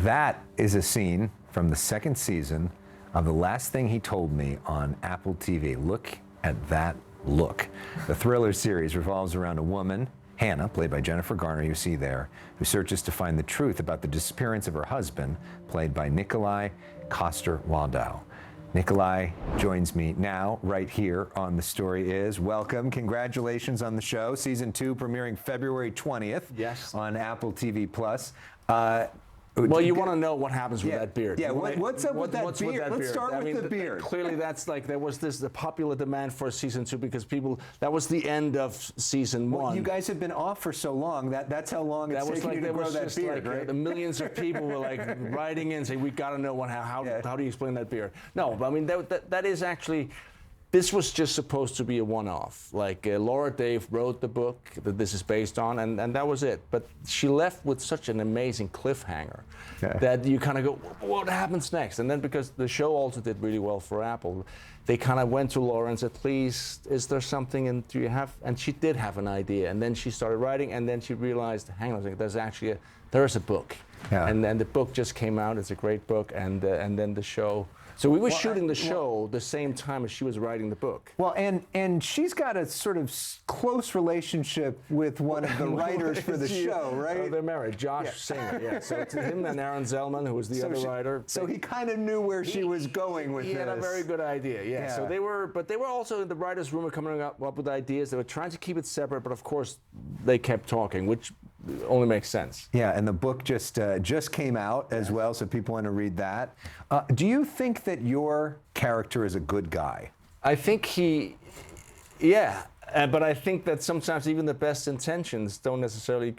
That is a scene from the second season of The Last Thing He Told Me on Apple TV. Look at that look. The thriller series revolves around a woman, Hannah, played by Jennifer Garner, you see there, who searches to find the truth about the disappearance of her husband, played by Nicolaj Coster-Waldau. Nicolaj joins me now, right here on The Story Is. Welcome, congratulations on the show. Season 2 premiering February 20th on Apple TV+. Well, you want to know what happens with that beard. Yeah, what's up with that beard? Let's start with the beard. Clearly, that's like, there was this popular demand for season 2 because people, that was the end of season 1. You guys have been off for so long, that's how long it's taken you to grow that beard, right? The millions of people were like writing in saying, we got to know how do you explain that beard? No, but I mean, that is actually, this was just supposed to be a one-off. Like Laura Dave wrote the book that this is based on, and that was it. But she left with such an amazing cliffhanger that you kind of go, what happens next? And then because the show also did really well for Apple, they kind of went to Laura and said, please, is there something, and do you have, and she did have an idea. And then she started writing, and then she realized, hang on a second, there is a book. Yeah. And then the book just came out, it's a great book, and then the show. So we were shooting the show the same time as she was writing the book. Well, and she's got a sort of close relationship with one of the writers for the show, right? Oh, they're married, Josh Singer, yeah. So it's him and Aaron Zellman, who was the other writer. So he kind of knew where she was going with this. He had a very good idea, yeah. So they were also in the writer's room coming up with ideas. They were trying to keep it separate, but of course they kept talking, which only makes sense. Yeah, and the book just came out as well, so people want to read that. Do you think that your character is a good guy? I think but I think that sometimes even the best intentions don't necessarily,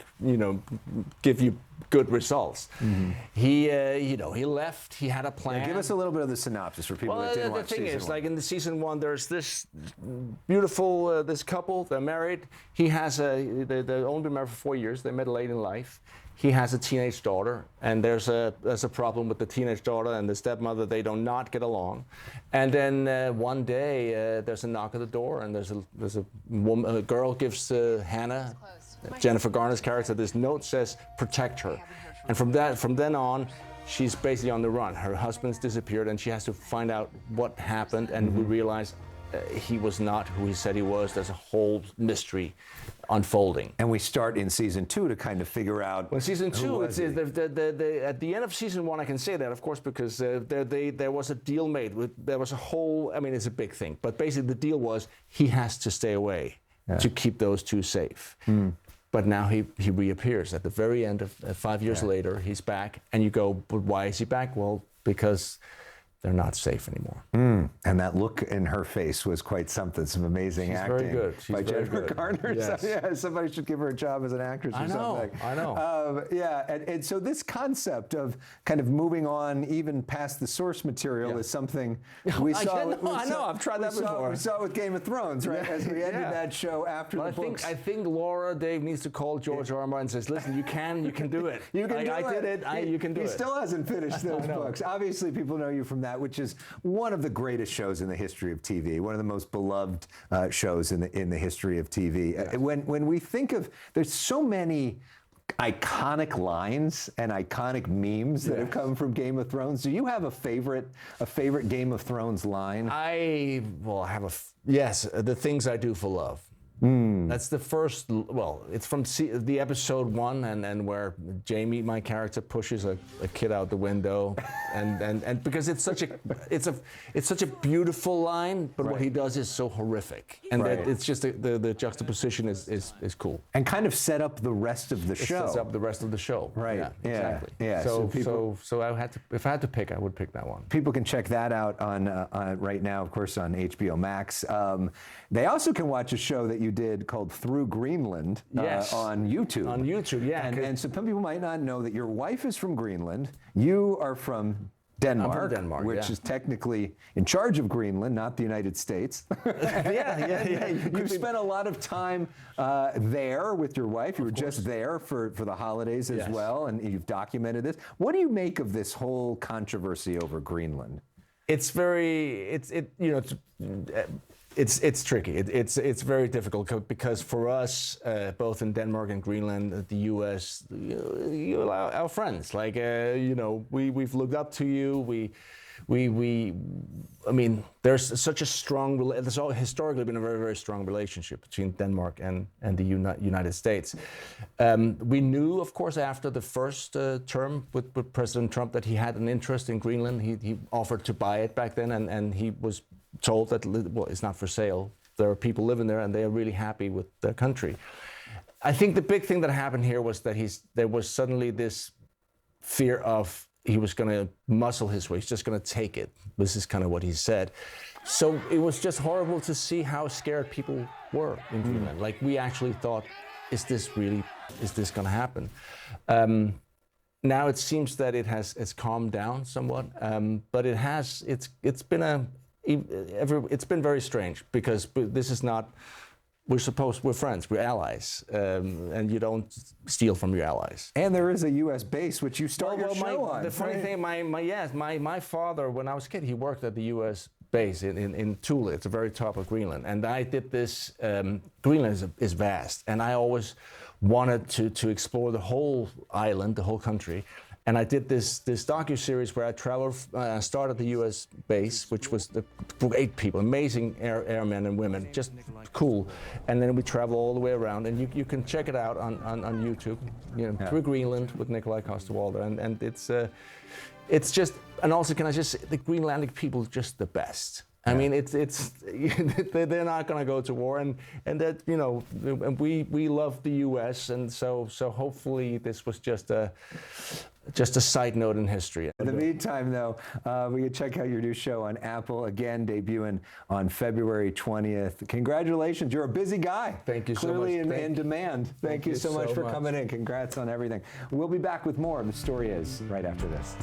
give you good results. Mm-hmm. He left. He had a plan. Yeah, give us a little bit of the synopsis for people that didn't watch season 1. The thing is, like in the season 1, there's this beautiful this couple. They're married. He has they've only been married for 4 years. They met late in life. He has a teenage daughter, and there's a problem with the teenage daughter and the stepmother. They do not get along, and then one day there's a knock at the door, and there's a girl gives Hannah, Jennifer Garner's character, this note says protect her, and from then on, she's basically on the run. Her husband's disappeared, and she has to find out what happened, and we realize he was not who he said he was. There's a whole mystery unfolding. And we start in season 2 to kind of figure out. Well, season 2, at the end of season 1, I can say that, of course, because there was a deal made. There was a whole, I mean, it's a big thing, but basically the deal was he has to stay away to keep those two safe. Mm. But now he reappears at the very end of 5 years later. He's back, and you go, but why is he back? Well, because they're not safe anymore. Mm. And that look in her face was quite something, some amazing acting. Very good. She's by very Jennifer good. Garner. Yes. So, somebody should give her a job as an actress or something. I know. And so this concept of kind of moving on even past the source material is something we saw. I know, I've tried that before. We saw it with Game of Thrones, right? As we ended that show after the books. I think Laura Dave needs to call George R. R. Martin and says, listen, you can do it. You can do it. I did it. You can do it. He still hasn't finished those books. Obviously, people know you from that, which is one of the greatest shows in the history of TV, one of the most beloved shows in the history of TV. Yes. When we think of, there's so many iconic lines and iconic memes that have come from Game of Thrones. Do you have a favorite Game of Thrones line? I have yes, the things I do for love. Mm. That's the first. Well, it's from the episode 1, and where Jamie, my character, pushes a kid out the window, and because it's such a beautiful line, but what he does is so horrific, and that it's just the juxtaposition is cool, and kind of set up the rest of the show. Sets up the rest of the show. Right. Yeah. Exactly. Yeah. So if I had to pick, I would pick that one. People can check that out on right now, of course, on HBO Max. They also can watch a show that you did called Through Greenland on YouTube. On YouTube, yeah. And so some people might not know that your wife is from Greenland. You are from Denmark, I'm from Denmark, which is technically in charge of Greenland, not the United States. Yeah. You've spent a lot of time there with your wife. You were just there for the holidays as well, and you've documented this. What do you make of this whole controversy over Greenland? It's very, It's tricky. It's very difficult because for us, both in Denmark and Greenland, the U.S., you're our friends. Like we've looked up to you. I mean, there's such a strong. There's historically been a very, very strong relationship between Denmark and the United States. We knew, of course, after the first term with President Trump that he had an interest in Greenland. He offered to buy it back then, and he was told that, well, it's not for sale. There are people living there, and they are really happy with their country. I think the big thing that happened here was that there was suddenly this fear of he was going to muscle his way. He's just going to take it. This is kind of what he said. So it was just horrible to see how scared people were in Greenland. Like, we actually thought, is this going to happen? Now it seems that it's calmed down somewhat, but it's been very strange because this is not. We're friends, we're allies, and you don't steal from your allies. And there is a U.S. base which you start your show on. The funny thing, my father, when I was a kid, he worked at the U.S. base in Thule. It's the very top of Greenland, and I did this. Greenland is vast, and I always wanted to explore the whole island, the whole country. And I did this docu-series where I traveled, started the U.S. base, which was the great people, amazing airmen and women, just cool. And then we travel all the way around, and you can check it out on YouTube, through Greenland with Nicolaj Coster-Waldau. And it's just, and also can I just say, the Greenlandic people are just the best. I mean, they're not going to go to war, and that we love the U.S. and so hopefully this was just a side note in history. In the meantime, though, we can check out your new show on Apple, again debuting on February 20th. Congratulations, you're a busy guy. Thank you so much. Clearly in demand. Thank you so much for coming in. Congrats on everything. We'll be back with more of The Story Is right after this.